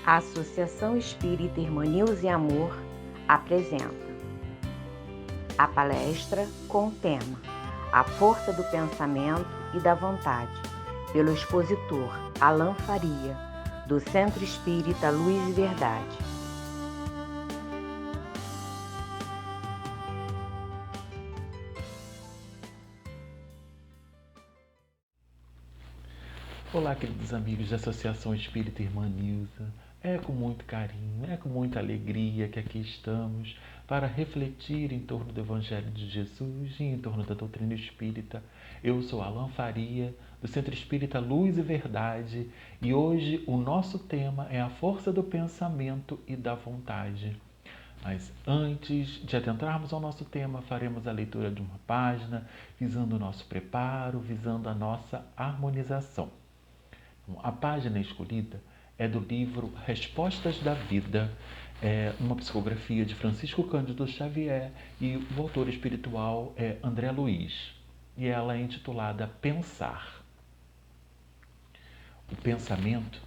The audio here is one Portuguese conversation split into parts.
A Associação Espírita Irmã Nilza e Amor apresenta a palestra com o tema A Força do Pensamento e da Vontade, pelo expositor Alan Faria, do Centro Espírita Luz e Verdade. Olá, queridos amigos da Associação Espírita Irmã Nilza. É com muito carinho, é com muita alegria que aqui estamos para refletir em torno do Evangelho de Jesus e em torno da doutrina espírita. Eu sou Alan Faria, do Centro Espírita Luz e Verdade, e hoje o nosso tema é a força do pensamento e da vontade. Mas antes de adentrarmos ao nosso tema, faremos a leitura de uma página, visando o nosso preparo, visando a nossa harmonização. A página escolhida é do livro Respostas da Vida, uma psicografia de Francisco Cândido Xavier, e o autor espiritual é André Luiz. E ela é intitulada Pensar. O pensamento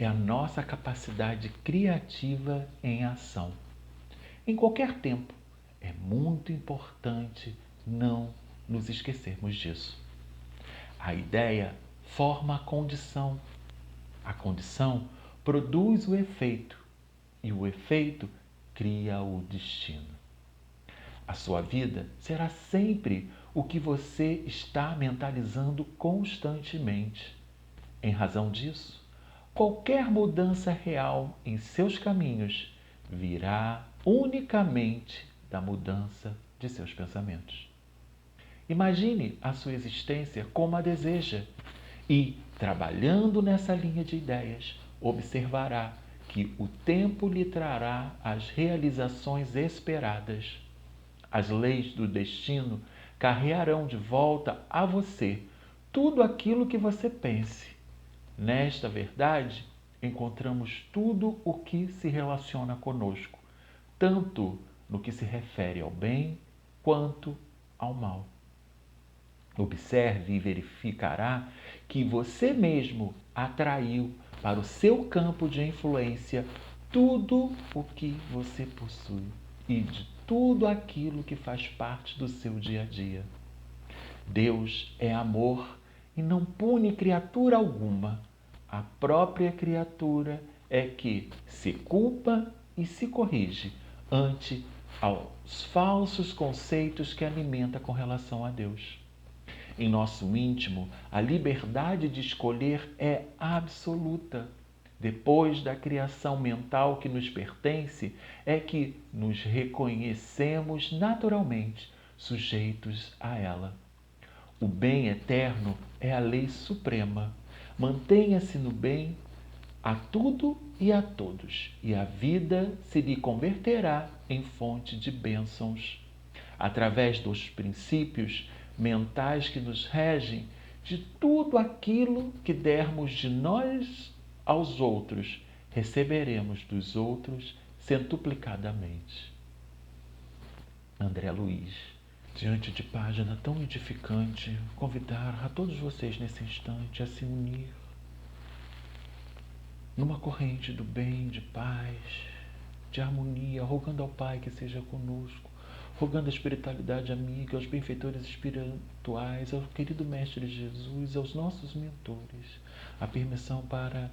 é a nossa capacidade criativa em ação. Em qualquer tempo, é muito importante não nos esquecermos disso. A ideia forma a condição produz o efeito e o efeito cria o destino. A sua vida será sempre o que você está mentalizando constantemente. Em razão disso, qualquer mudança real em seus caminhos virá unicamente da mudança de seus pensamentos. Imagine a sua existência como a deseja e, trabalhando nessa linha de ideias, observará que o tempo lhe trará as realizações esperadas. As leis do destino carrearão de volta a você tudo aquilo que você pense. Nesta verdade, encontramos tudo o que se relaciona conosco, tanto no que se refere ao bem quanto ao mal. Observe e verificará que você mesmo atraiu para o seu campo de influência tudo o que você possui e de tudo aquilo que faz parte do seu dia a dia. Deus é amor e não pune criatura alguma. A própria criatura é que se culpa e se corrige ante aos falsos conceitos que alimenta com relação a Deus. Em nosso íntimo, a liberdade de escolher é absoluta. Depois da criação mental que nos pertence, é que nos reconhecemos naturalmente sujeitos a ela. O bem eterno é a lei suprema. Mantenha-se no bem a tudo e a todos, e a vida se lhe converterá em fonte de bênçãos. Através dos princípios mentais que nos regem, de tudo aquilo que dermos de nós aos outros, receberemos dos outros centuplicadamente. André Luiz. Diante de página tão edificante, convidar a todos vocês nesse instante a se unir numa corrente do bem, de paz, de harmonia, rogando ao Pai que seja conosco, rogando a espiritualidade amiga, aos benfeitores espirituais, ao querido Mestre Jesus, aos nossos mentores, a permissão para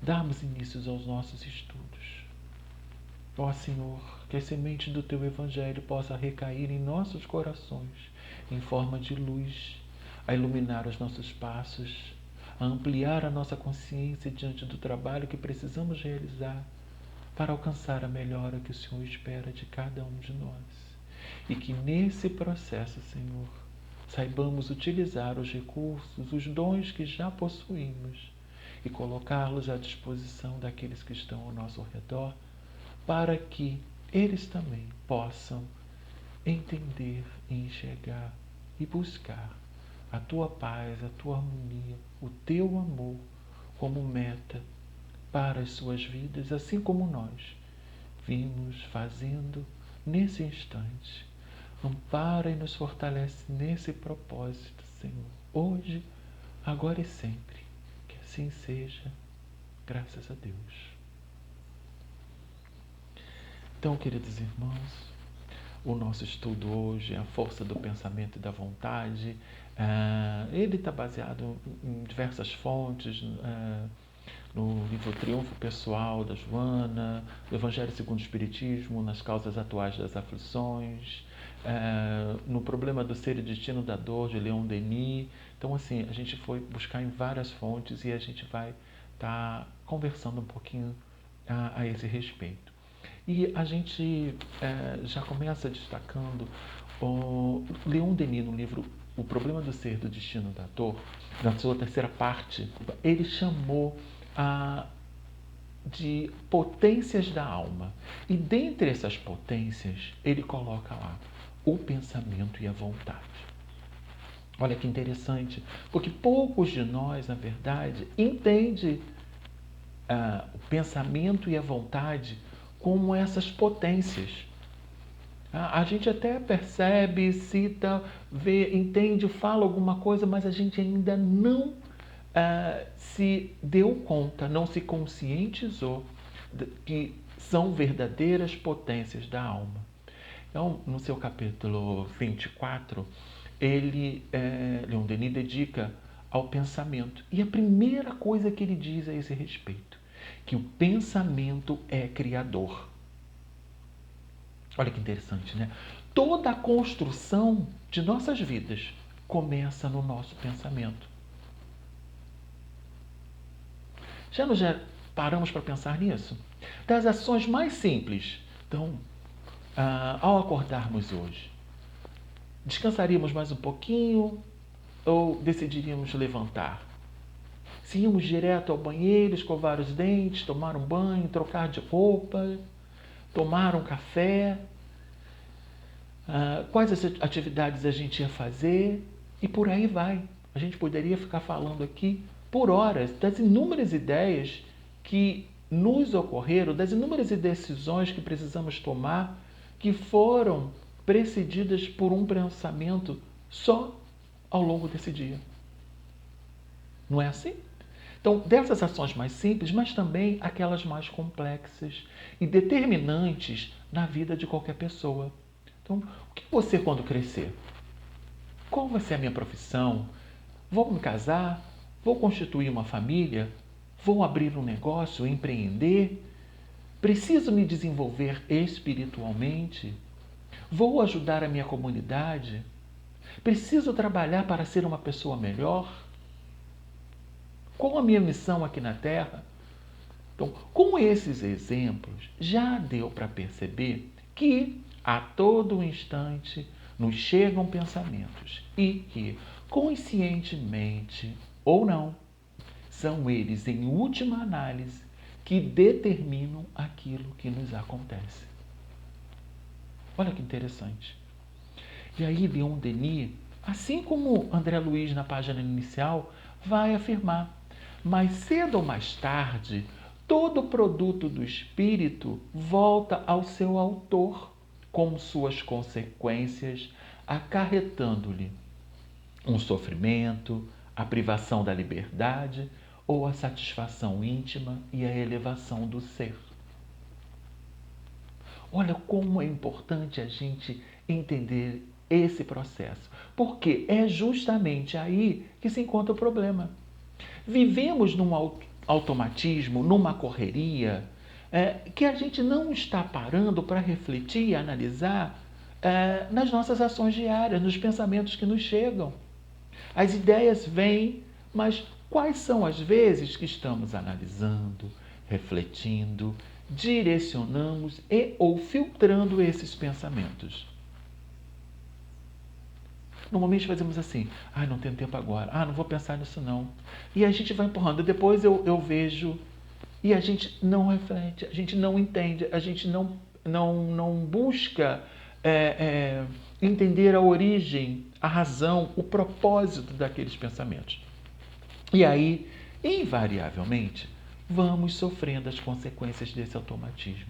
darmos início aos nossos estudos. Ó Senhor, que a semente do Teu Evangelho possa recair em nossos corações, em forma de luz, a iluminar os nossos passos, a ampliar a nossa consciência diante do trabalho que precisamos realizar para alcançar a melhora que o Senhor espera de cada um de nós. E que nesse processo, Senhor, saibamos utilizar os recursos, os dons que já possuímos e colocá-los à disposição daqueles que estão ao nosso redor, para que eles também possam entender e enxergar e buscar a Tua paz, a Tua harmonia, o Teu amor como meta para as suas vidas, assim como nós vimos fazendo nesse instante. Ampara e nos fortalece nesse propósito, Senhor, hoje, agora e sempre. Que assim seja. Graças a Deus. Então, queridos irmãos, o nosso estudo hoje é a força do pensamento e da vontade. Ele está baseado em diversas fontes, no livro Triunfo Pessoal, da Joana, no Evangelho segundo o Espiritismo, nas causas atuais das aflições, no Problema do Ser e Destino da Dor, de Leon Denis. Então, assim, a gente foi buscar em várias fontes e a gente vai estar conversando um pouquinho a esse respeito. E a gente já começa destacando o Leon Denis no livro O Problema do Ser e do Destino da Dor, na sua terceira parte, ele chamou de potências da alma. E dentre essas potências, ele coloca lá o pensamento e a vontade. Olha que interessante, porque poucos de nós, na verdade, entendem o pensamento e a vontade como essas potências. A gente até percebe, cita, vê, entende, fala alguma coisa, mas a gente ainda não se deu conta, não se conscientizou que são verdadeiras potências da alma. Então, no seu capítulo 24, Leon Denis dedica ao pensamento. E a primeira coisa que ele diz a esse respeito, que o pensamento é criador. Olha que interessante, né? Toda a construção de nossas vidas começa no nosso pensamento. Já paramos para pensar nisso? Das ações mais simples. Então, ao acordarmos hoje, descansaríamos mais um pouquinho ou decidiríamos levantar? Se íamos direto ao banheiro, escovar os dentes, tomar um banho, trocar de roupa, tomar um café, quais as atividades a gente ia fazer e por aí vai. A gente poderia ficar falando aqui por horas das inúmeras ideias que nos ocorreram, das inúmeras decisões que precisamos tomar, que foram precedidas por um pensamento só ao longo desse dia. Não é assim? Então, dessas ações mais simples, mas também aquelas mais complexas e determinantes na vida de qualquer pessoa. Então, o que você quando crescer? Qual vai ser a minha profissão? Vou me casar? Vou constituir uma família? Vou abrir um negócio, empreender? Preciso me desenvolver espiritualmente? Vou ajudar a minha comunidade? Preciso trabalhar para ser uma pessoa melhor? Qual a minha missão aqui na Terra? Então, com esses exemplos, já deu para perceber que a todo instante nos chegam pensamentos e que, conscientemente ou não, são eles, em última análise, que determinam aquilo que nos acontece. Olha que interessante. E aí, Leon Denis, assim como André Luiz na página inicial, vai afirmar: mais cedo ou mais tarde, todo produto do espírito volta ao seu autor, com suas consequências, acarretando-lhe um sofrimento, a privação da liberdade ou a satisfação íntima e a elevação do ser. Olha como é importante a gente entender esse processo, porque é justamente aí que se encontra o problema. Vivemos num automatismo, numa correria, que a gente não está parando para refletir e analisar nas nossas ações diárias, nos pensamentos que nos chegam. As ideias vêm, mas quais são as vezes que estamos analisando, refletindo, direcionamos ou filtrando esses pensamentos? Normalmente fazemos assim: não tenho tempo agora, não vou pensar nisso não. E a gente vai empurrando, depois eu vejo, e a gente não reflete, a gente não entende, a gente não busca entender a origem, a razão, o propósito daqueles pensamentos. E aí, invariavelmente, vamos sofrendo as consequências desse automatismo,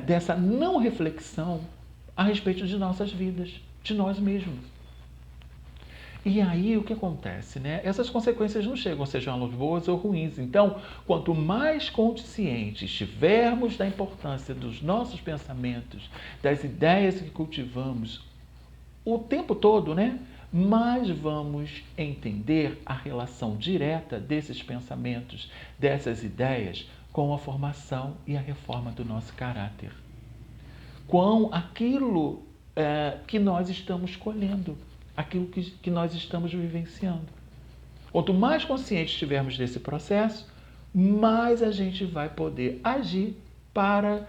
dessa não reflexão a respeito de nossas vidas, de nós mesmos. E aí o que acontece, né? Essas consequências não chegam, sejam elas boas ou ruins. Então, quanto mais conscientes estivermos da importância dos nossos pensamentos, das ideias que cultivamos o tempo todo, né? Mais vamos entender a relação direta desses pensamentos, dessas ideias, com a formação e a reforma do nosso caráter. Com aquilo que nós estamos colhendo, aquilo que nós estamos vivenciando. Quanto mais conscientes estivermos desse processo, mais a gente vai poder agir para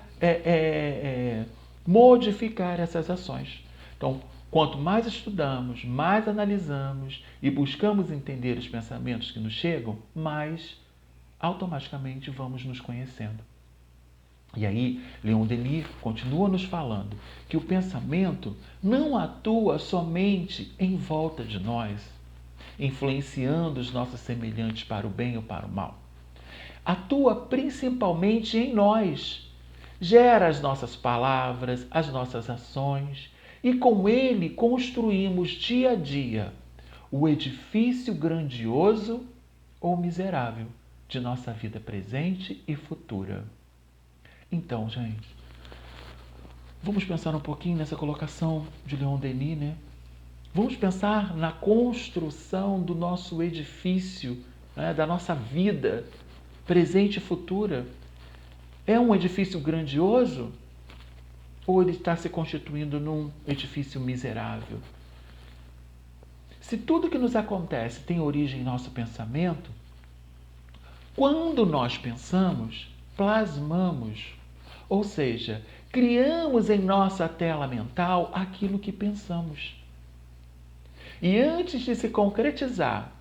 modificar essas ações. Então, quanto mais estudamos, mais analisamos e buscamos entender os pensamentos que nos chegam, mais automaticamente vamos nos conhecendo. E aí, Leon Denis continua nos falando que o pensamento não atua somente em volta de nós, influenciando os nossos semelhantes para o bem ou para o mal. Atua principalmente em nós, gera as nossas palavras, as nossas ações, e com ele construímos dia a dia o edifício grandioso ou miserável de nossa vida presente e futura. Então, gente, vamos pensar um pouquinho nessa colocação de Leon Denis, né? Vamos pensar na construção do nosso edifício, né? Da nossa vida presente e futura. É um edifício grandioso ou ele está se constituindo num edifício miserável? Se tudo que nos acontece tem origem em nosso pensamento, quando nós pensamos, plasmamos, ou seja, criamos em nossa tela mental aquilo que pensamos. E antes de se concretizar,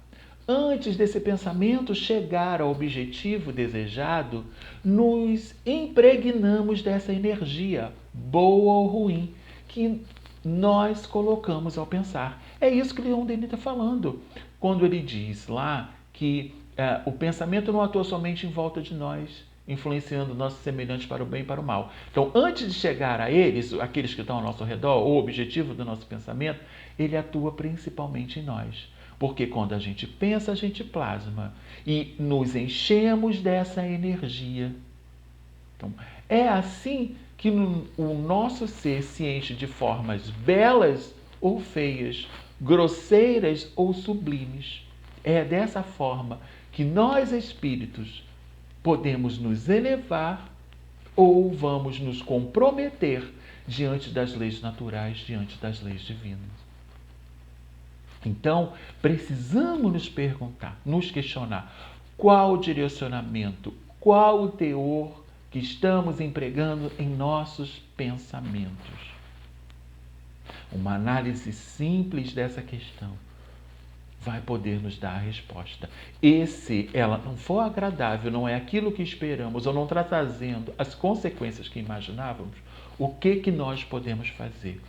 antes desse pensamento chegar ao objetivo desejado, nos impregnamos dessa energia, boa ou ruim, que nós colocamos ao pensar. É isso que Leon Denis está falando, quando ele diz lá que o pensamento não atua somente em volta de nós, influenciando nossos semelhantes para o bem e para o mal. Então, antes de chegar a eles, aqueles que estão ao nosso redor, o objetivo do nosso pensamento, ele atua principalmente em nós. Porque quando a gente pensa, a gente plasma. E nos enchemos dessa energia. Então, é assim que o nosso ser se enche de formas belas ou feias, grosseiras ou sublimes. É dessa forma que nós, espíritos, podemos nos elevar ou vamos nos comprometer diante das leis naturais, diante das leis divinas. Então, precisamos nos perguntar, nos questionar qual o direcionamento, qual o teor que estamos empregando em nossos pensamentos. Uma análise simples dessa questão vai poder nos dar a resposta. E se ela não for agradável, não é aquilo que esperamos, ou não está trazendo as consequências que imaginávamos, o que nós podemos fazer?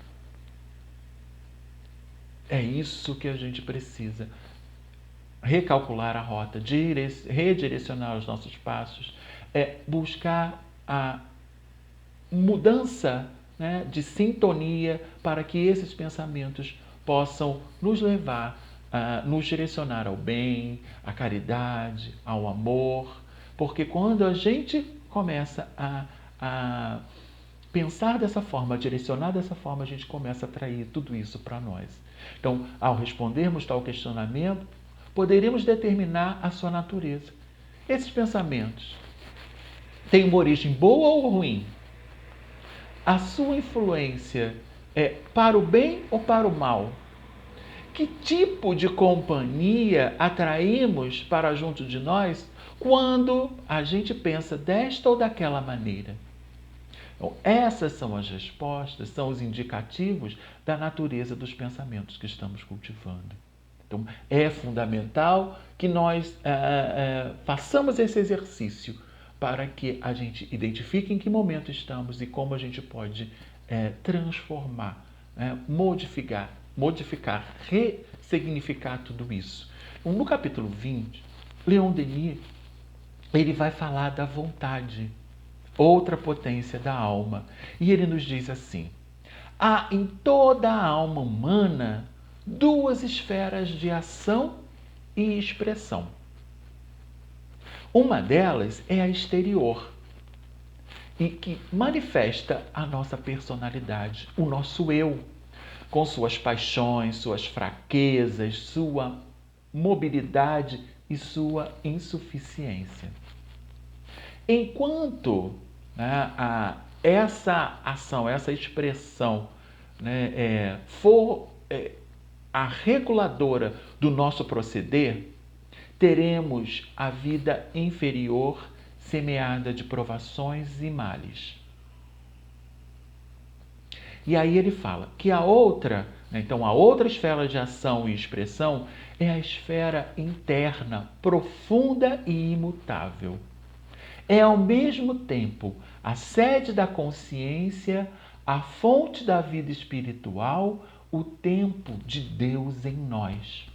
É isso que a gente precisa. Recalcular a rota, redirecionar os nossos passos, buscar a mudança, né, de sintonia para que esses pensamentos possam nos levar nos direcionar ao bem, à caridade, ao amor, porque quando a gente começa a pensar dessa forma, a direcionar dessa forma, a gente começa a atrair tudo isso para nós. Então, ao respondermos tal questionamento, poderemos determinar a sua natureza. Esses pensamentos têm uma origem boa ou ruim? A sua influência é para o bem ou para o mal? Que tipo de companhia atraímos para junto de nós quando a gente pensa desta ou daquela maneira? Então, essas são as respostas, são os indicativos da natureza dos pensamentos que estamos cultivando. Então, é fundamental que nós façamos esse exercício para que a gente identifique em que momento estamos e como a gente pode transformar, modificar, ressignificar tudo isso. No capítulo 20, Leon Denis ele vai falar da vontade, outra potência da alma. E ele nos diz assim: há em toda a alma humana duas esferas de ação e expressão. Uma delas é a exterior, e que manifesta a nossa personalidade, o nosso eu, com suas paixões, suas fraquezas, sua mobilidade e sua insuficiência. Enquanto essa ação, essa expressão for a reguladora do nosso proceder, teremos a vida inferior semeada de provações e males. E aí ele fala que a outra esfera de ação e expressão é a esfera interna, profunda e imutável. É ao mesmo tempo a sede da consciência, a fonte da vida espiritual, o tempo de Deus em nós.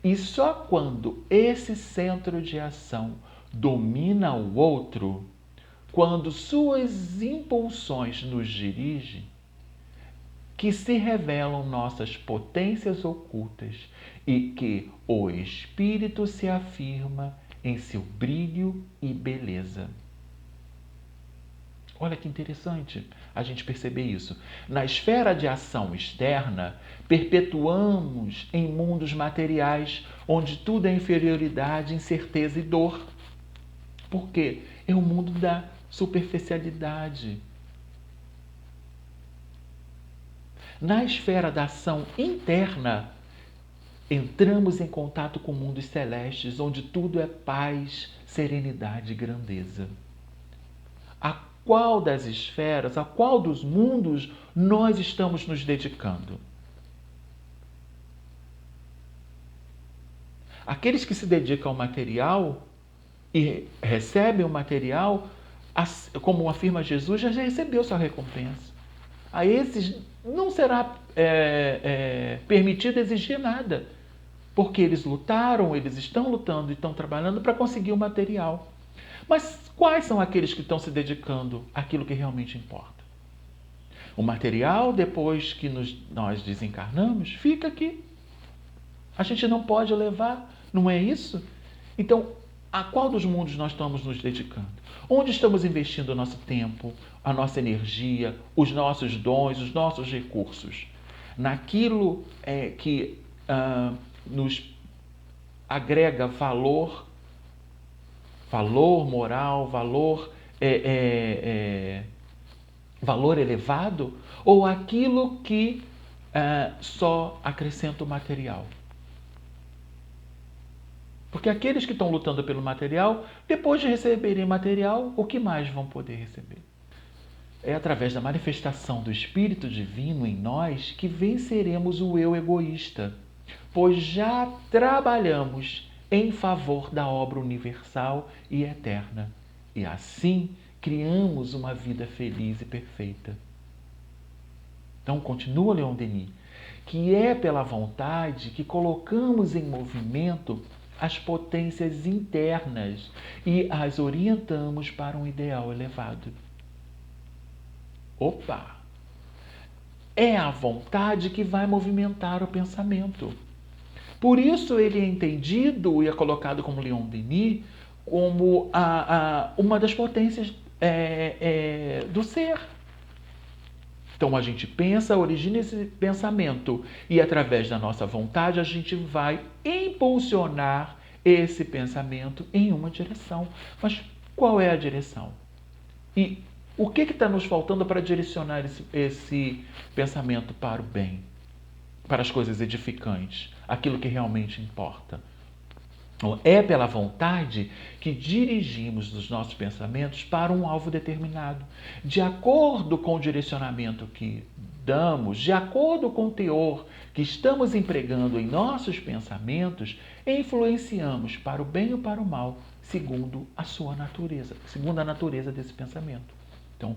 E só quando esse centro de ação domina o outro, quando suas impulsões nos dirigem, que se revelam nossas potências ocultas e que o espírito se afirma em seu brilho e beleza. Olha que interessante a gente perceber isso. Na esfera de ação externa, perpetuamos em mundos materiais, onde tudo é inferioridade, incerteza e dor. Por quê? É o mundo da superficialidade. Na esfera da ação interna, entramos em contato com mundos celestes, onde tudo é paz, serenidade e grandeza. A qual das esferas, a qual dos mundos nós estamos nos dedicando? Aqueles que se dedicam ao material e recebem o material, como afirma Jesus, já recebeu sua recompensa. A esses não será permitido exigir nada, porque eles lutaram, eles estão lutando e estão trabalhando para conseguir o material. Mas quais são aqueles que estão se dedicando àquilo que realmente importa? O material, depois que nós desencarnamos, fica aqui. A gente não pode levar, não é isso? Então, a qual dos mundos nós estamos nos dedicando? Onde estamos investindo o nosso tempo, a nossa energia, os nossos dons, os nossos recursos? Naquilo que nos agrega valor moral, valor elevado, ou aquilo que só acrescenta o material? Porque aqueles que estão lutando pelo material, depois de receberem material, o que mais vão poder receber? É através da manifestação do Espírito Divino em nós que venceremos o eu egoísta, pois já trabalhamos em favor da obra universal e eterna, e assim criamos uma vida feliz e perfeita. Então, continua Leon Denis, que é pela vontade que colocamos em movimento as potências internas e as orientamos para um ideal elevado. Opa! É a vontade que vai movimentar o pensamento. Por isso ele é entendido e é colocado como Leon Denis como uma das potências do ser. Então a gente pensa, origina esse pensamento e através da nossa vontade a gente vai impulsionar esse pensamento em uma direção. Mas qual é a direção? E o que está nos faltando para direcionar esse pensamento para o bem, para as coisas edificantes, aquilo que realmente importa? É pela vontade que dirigimos os nossos pensamentos para um alvo determinado. De acordo com o direcionamento que damos, de acordo com o teor que estamos empregando em nossos pensamentos, influenciamos para o bem ou para o mal, segundo a sua natureza, segundo a natureza desse pensamento. Então,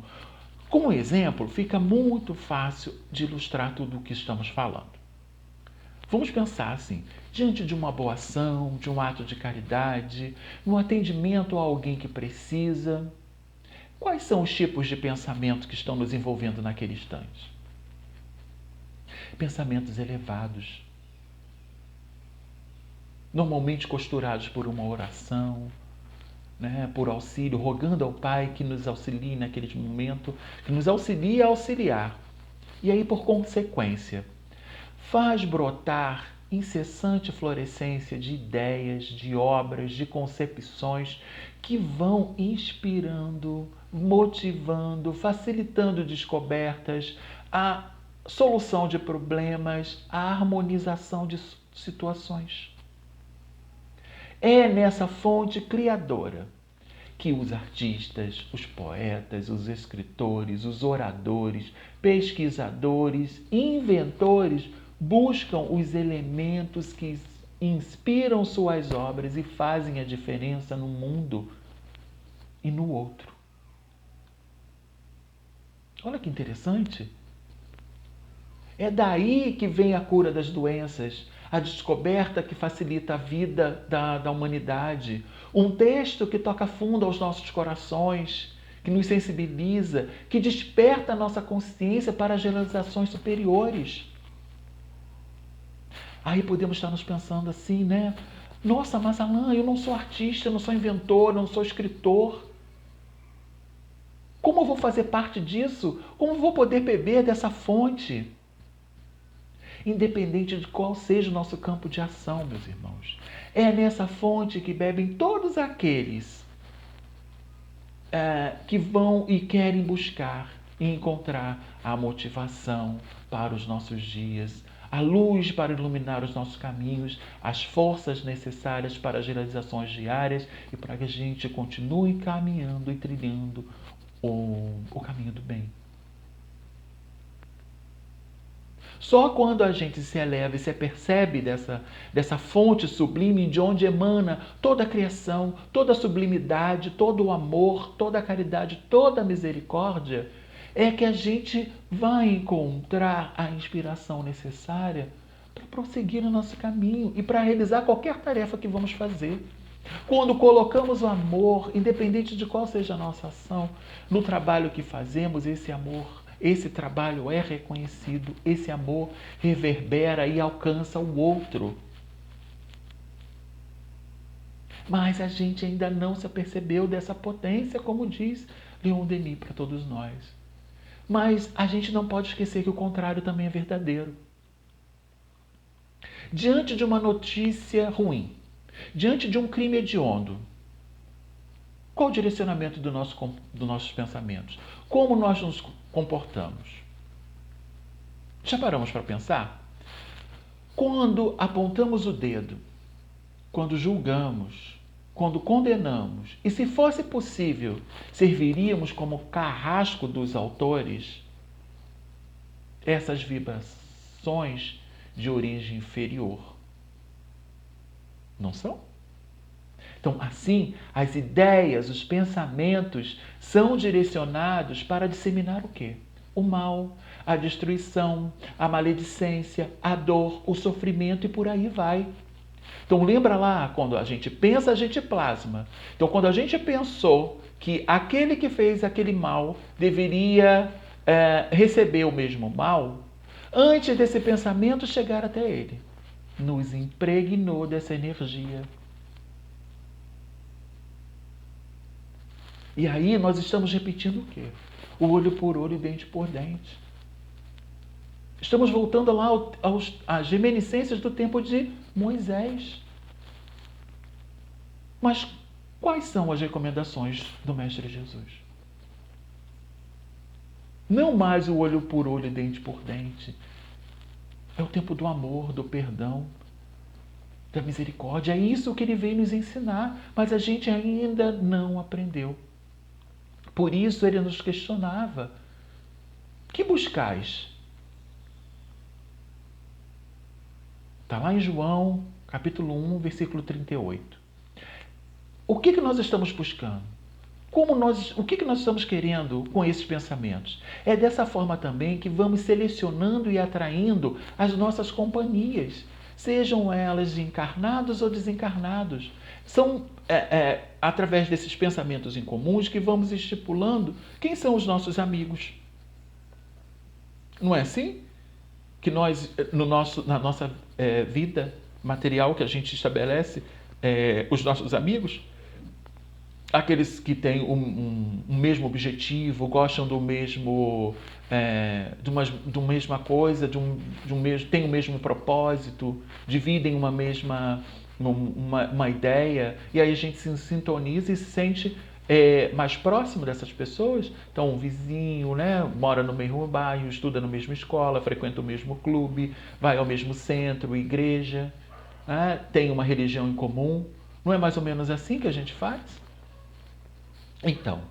como exemplo, fica muito fácil de ilustrar tudo o que estamos falando. Vamos pensar assim, diante de uma boa ação, de um ato de caridade, no atendimento a alguém que precisa, quais são os tipos de pensamento que estão nos envolvendo naquele instante? pensamentos elevados, normalmente costurados por uma oração, né, por auxílio, rogando ao Pai que nos auxilie naquele momento, que nos auxilie a auxiliar. E aí, por consequência, faz brotar incessante florescência de ideias, de obras, de concepções que vão inspirando, motivando, facilitando descobertas, a solução de problemas, a harmonização de situações. É nessa fonte criadora que os artistas, os poetas, os escritores, os oradores, pesquisadores, inventores buscam os elementos que inspiram suas obras e fazem a diferença no mundo e no outro. Olha que interessante. É daí que vem a cura das doenças, a descoberta que facilita a vida da humanidade. Um texto que toca fundo aos nossos corações, que nos sensibiliza, que desperta a nossa consciência para as realizações superiores. Aí podemos estar nos pensando assim, né? Nossa, mas Alain, eu não sou artista, eu não sou inventor, eu não sou escritor. Como eu vou fazer parte disso? Como eu vou poder beber dessa fonte? Independente de qual seja o nosso campo de ação, meus irmãos. É nessa fonte que bebem todos aqueles que vão e querem buscar e encontrar a motivação para os nossos dias, a luz para iluminar os nossos caminhos, as forças necessárias para as realizações diárias e para que a gente continue caminhando e trilhando o caminho do bem. Só quando a gente se eleva e se apercebe dessa fonte sublime de onde emana toda a criação, toda a sublimidade, todo o amor, toda a caridade, toda a misericórdia, é que a gente vai encontrar a inspiração necessária para prosseguir no nosso caminho e para realizar qualquer tarefa que vamos fazer. Quando colocamos o amor, independente de qual seja a nossa ação, no trabalho que fazemos, esse trabalho é reconhecido, esse amor reverbera e alcança o outro. Mas a gente ainda não se apercebeu dessa potência, como diz Leon Denis para todos nós. Mas a gente não pode esquecer que o contrário também é verdadeiro. Diante de uma notícia ruim, diante de um crime hediondo, qual o direcionamento dos nossos pensamentos? Como nós nos comportamos? Já paramos para pensar? Quando apontamos o dedo, quando julgamos, quando condenamos, e se fosse possível, serviríamos como carrasco dos autores, essas vibrações de origem inferior. Não são? Então, assim, as ideias, os pensamentos são direcionados para disseminar o quê? O mal, a destruição, a maledicência, a dor, o sofrimento e por aí vai. Então, lembra lá, quando a gente pensa, a gente plasma. Então, quando a gente pensou que aquele que fez aquele mal deveria receber o mesmo mal, antes desse pensamento chegar até ele, nos impregnou dessa energia. E aí nós estamos repetindo o quê? O olho por olho e dente por dente. Estamos voltando lá às reminiscências do tempo de Moisés. Mas quais são as recomendações do Mestre Jesus? Não mais o olho por olho e dente por dente. É o tempo do amor, do perdão, da misericórdia. É isso que ele veio nos ensinar, mas a gente ainda não aprendeu. Por isso ele nos questionava: que buscais? Está lá em João, capítulo 1, versículo 38. O que nós estamos buscando? O que nós estamos querendo com esses pensamentos? É dessa forma também que vamos selecionando e atraindo as nossas companhias, sejam elas encarnados ou desencarnados. São através desses pensamentos incomuns que vamos estipulando quem são os nossos amigos. Não é assim? que nós, na nossa vida material que a gente estabelece, os nossos amigos, aqueles que têm um mesmo objetivo, gostam do mesmo, de uma mesma coisa, têm o mesmo propósito, dividem uma ideia, e aí a gente se sintoniza e se sente mais próximo dessas pessoas. Então, um vizinho, né, mora no mesmo bairro, estuda na mesma escola, frequenta o mesmo clube, vai ao mesmo centro, igreja, né, tem uma religião em comum. Não é mais ou menos assim que a gente faz? Então,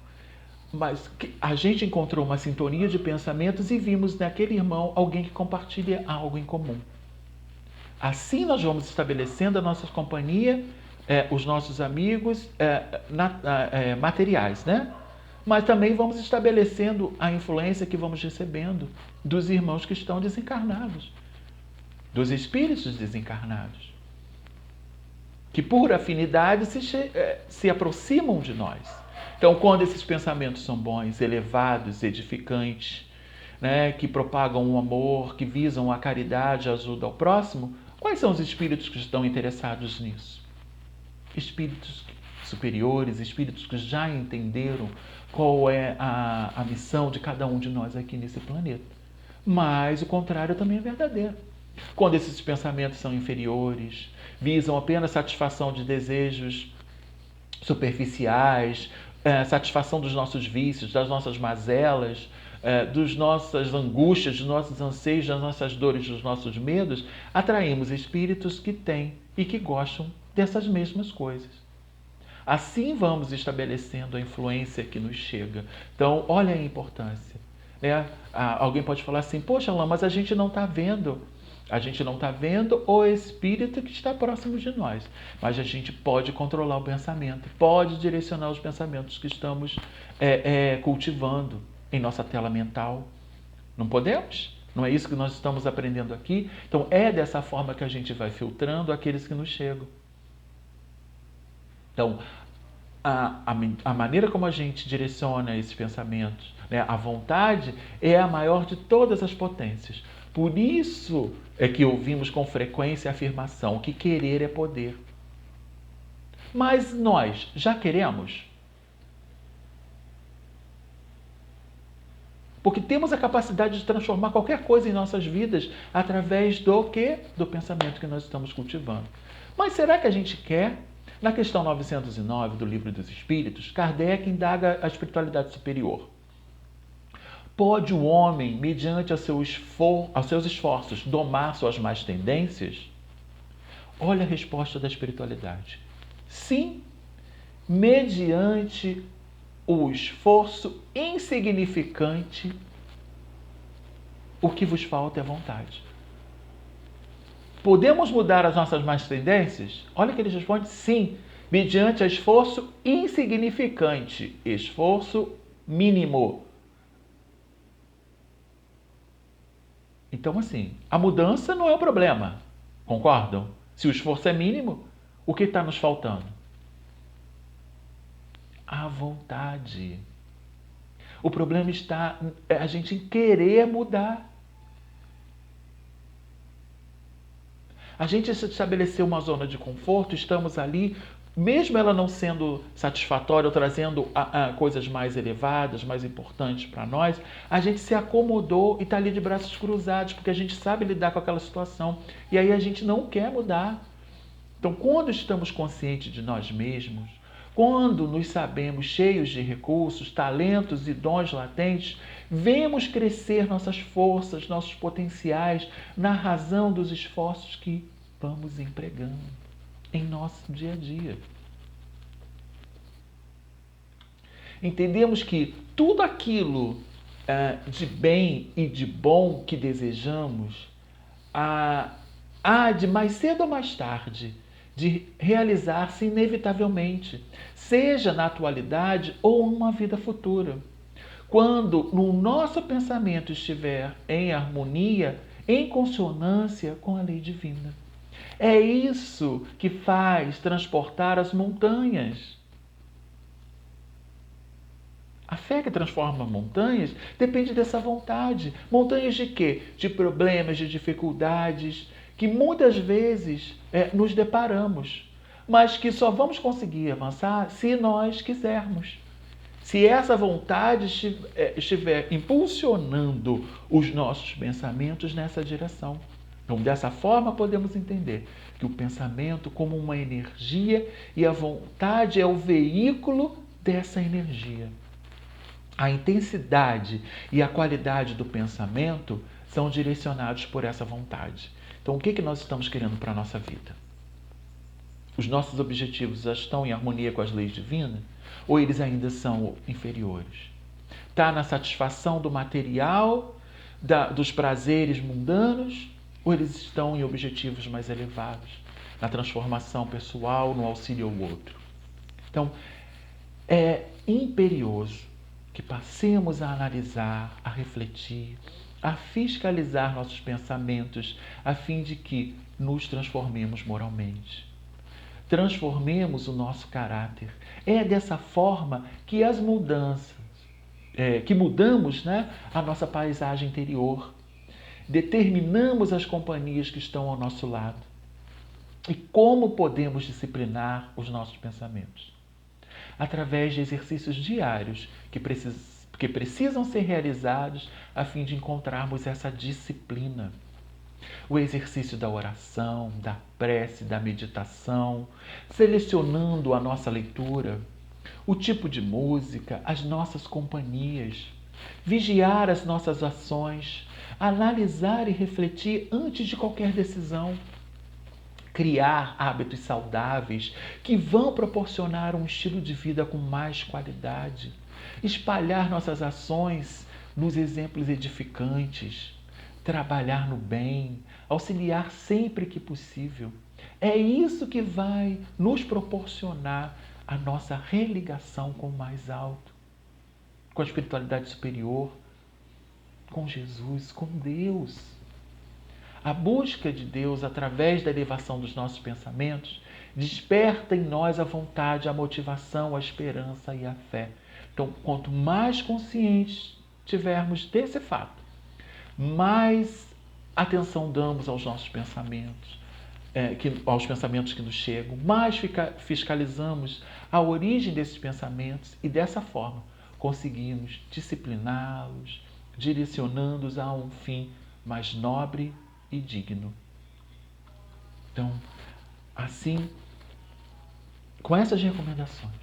mas a gente encontrou uma sintonia de pensamentos e vimos naquele irmão alguém que compartilha algo em comum. Assim nós vamos estabelecendo a nossa companhia, os nossos amigos materiais, né? Mas também vamos estabelecendo a influência que vamos recebendo dos irmãos que estão desencarnados, dos espíritos desencarnados, que por afinidade se aproximam de nós. Então, quando esses pensamentos são bons, elevados, edificantes, né, que propagam o amor, que visam a caridade, a ajuda ao próximo, quais são os espíritos que estão interessados nisso? Espíritos superiores, espíritos que já entenderam qual é a missão de cada um de nós aqui nesse planeta. Mas o contrário também é verdadeiro. Quando esses pensamentos são inferiores, visam apenas satisfação de desejos superficiais, satisfação dos nossos vícios, das nossas mazelas, das nossas angústias, dos nossos anseios, das nossas dores, dos nossos medos, atraímos espíritos que têm e que gostam dessas mesmas coisas. Assim vamos estabelecendo a influência que nos chega. Então, olha a importância. Alguém pode falar assim, poxa, Alain, mas a gente não está vendo. A gente não está vendo o espírito que está próximo de nós, mas a gente pode controlar o pensamento, pode direcionar os pensamentos que estamos cultivando em nossa tela mental. Não podemos? Não é isso que nós estamos aprendendo aqui? Então é dessa forma que a gente vai filtrando aqueles que nos chegam. Então, a maneira como a gente direciona esses pensamentos, né, a vontade é a maior de todas as potências. Por isso é que ouvimos com frequência a afirmação que querer é poder. Mas nós já queremos? Porque temos a capacidade de transformar qualquer coisa em nossas vidas através do quê? Do pensamento que nós estamos cultivando. Mas será que a gente quer? Na questão 909 do Livro dos Espíritos, Kardec indaga a espiritualidade superior. Pode o homem, mediante aos seus esforços, domar suas más tendências? Olha a resposta da espiritualidade. Sim, mediante o esforço insignificante, o que vos falta é vontade. Podemos mudar as nossas más tendências? Olha que ele responde, sim, mediante esforço insignificante, esforço mínimo. Então, assim, a mudança não é o problema, concordam? Se o esforço é mínimo, o que está nos faltando? A vontade. O problema está a gente em querer mudar. A gente estabeleceu uma zona de conforto, estamos ali, mesmo ela não sendo satisfatória ou trazendo coisas mais elevadas, mais importantes para nós, a gente se acomodou e está ali de braços cruzados, porque a gente sabe lidar com aquela situação. E aí a gente não quer mudar. Então, quando estamos conscientes de nós mesmos, quando nos sabemos cheios de recursos, talentos e dons latentes, vemos crescer nossas forças, nossos potenciais, na razão dos esforços que vamos empregando em nosso dia a dia. Entendemos que tudo aquilo de bem e de bom que desejamos há de mais cedo ou mais tarde de realizar-se inevitavelmente, seja na atualidade ou numa vida futura. Quando no nosso pensamento estiver em harmonia, em consonância com a lei divina. É isso que faz transportar as montanhas. A fé que transforma montanhas depende dessa vontade. Montanhas de quê? De problemas, de dificuldades, que muitas vezes nos deparamos, mas que só vamos conseguir avançar se nós quisermos. Se essa vontade estiver impulsionando os nossos pensamentos nessa direção. Então, dessa forma, podemos entender que o pensamento como uma energia e a vontade é o veículo dessa energia. A intensidade e a qualidade do pensamento são direcionados por essa vontade. Então, o que nós estamos querendo para a nossa vida? Os nossos objetivos já estão em harmonia com as leis divinas? Ou eles ainda são inferiores? Está na satisfação do material, dos prazeres mundanos? Ou eles estão em objetivos mais elevados? Na transformação pessoal, no auxílio ao outro? Então, é imperioso que passemos a analisar, a refletir, a fiscalizar nossos pensamentos, a fim de que nos transformemos moralmente. Transformemos o nosso caráter. É dessa forma que as mudanças, que mudamos, a nossa paisagem interior, determinamos as companhias que estão ao nosso lado. E como podemos disciplinar os nossos pensamentos? Através de exercícios diários que precisam ser realizados a fim de encontrarmos essa disciplina. O exercício da oração, da prece, da meditação, selecionando a nossa leitura, o tipo de música, as nossas companhias, vigiar as nossas ações, analisar e refletir antes de qualquer decisão, criar hábitos saudáveis que vão proporcionar um estilo de vida com mais qualidade, espalhar nossas ações nos exemplos edificantes, trabalhar no bem, auxiliar sempre que possível. É isso que vai nos proporcionar a nossa religação com o mais alto, com a espiritualidade superior, com Jesus, com Deus. A busca de Deus através da elevação dos nossos pensamentos desperta em nós a vontade, a motivação, a esperança e a fé. Então, quanto mais conscientes tivermos desse fato, mais atenção damos aos nossos pensamentos, aos pensamentos que nos chegam, mais fiscalizamos a origem desses pensamentos e dessa forma conseguimos discipliná-los, direcionando-os a um fim mais nobre e digno. Então, assim, com essas recomendações,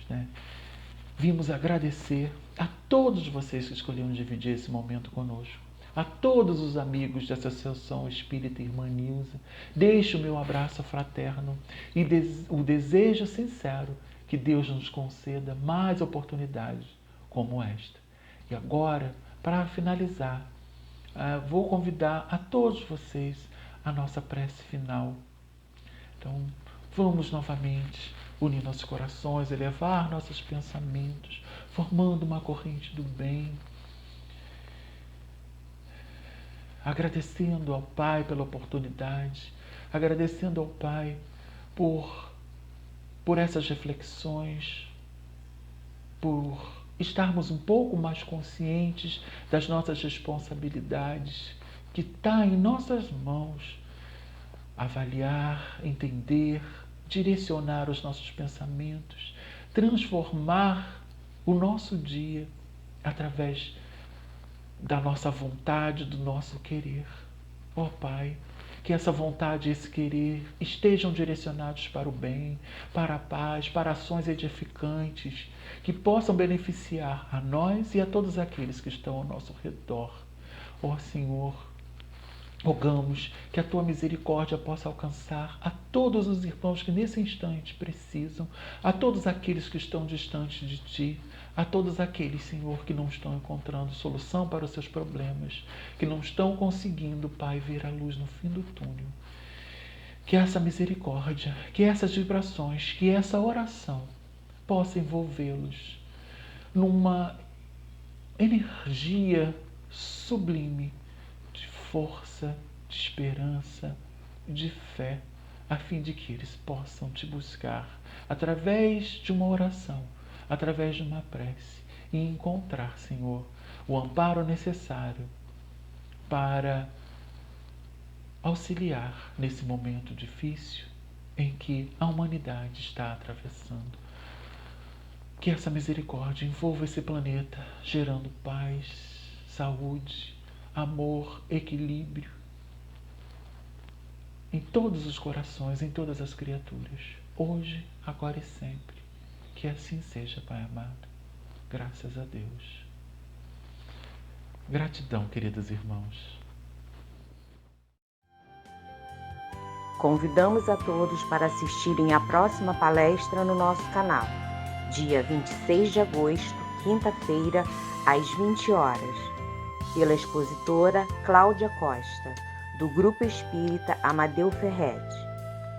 vimos agradecer a todos vocês que escolheram dividir esse momento conosco, a todos os amigos da Associação Espírita Irmã Nilza. Deixo o meu abraço fraterno e o desejo sincero que Deus nos conceda mais oportunidades como esta. E agora, para finalizar, vou convidar a todos vocês a nossa prece final. Então, vamos novamente unir nossos corações, elevar nossos pensamentos, formando uma corrente do bem, agradecendo ao Pai pela oportunidade, agradecendo ao Pai por essas reflexões, por estarmos um pouco mais conscientes das nossas responsabilidades, que está em nossas mãos avaliar, entender, direcionar os nossos pensamentos, transformar o nosso dia através da nossa vontade, do nosso querer. Ó Pai, que essa vontade e esse querer estejam direcionados para o bem, para a paz, para ações edificantes, que possam beneficiar a nós e a todos aqueles que estão ao nosso redor. Ó Senhor, rogamos que a Tua misericórdia possa alcançar a todos os irmãos que nesse instante precisam, a todos aqueles que estão distantes de Ti, a todos aqueles, Senhor, que não estão encontrando solução para os seus problemas, que não estão conseguindo, Pai, ver a luz no fim do túnel. Que essa misericórdia, que essas vibrações, que essa oração possa envolvê-los numa energia sublime de força, de esperança, de fé, a fim de que eles possam Te buscar através de uma oração, através de uma prece, e encontrar, Senhor, o amparo necessário para auxiliar nesse momento difícil em que a humanidade está atravessando. Que essa misericórdia envolva esse planeta, gerando paz, saúde, amor, equilíbrio em todos os corações, em todas as criaturas, hoje, agora e sempre. Que assim seja, Pai amado. Graças a Deus. Gratidão, queridos irmãos. Convidamos a todos para assistirem à próxima palestra no nosso canal, dia 26 de agosto, quinta-feira, às 20 horas, pela expositora Cláudia Costa, do Grupo Espírita Amadeu Ferretti,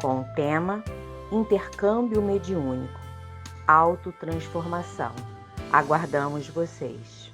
com o tema Intercâmbio Mediúnico, Autotransformação. Aguardamos vocês!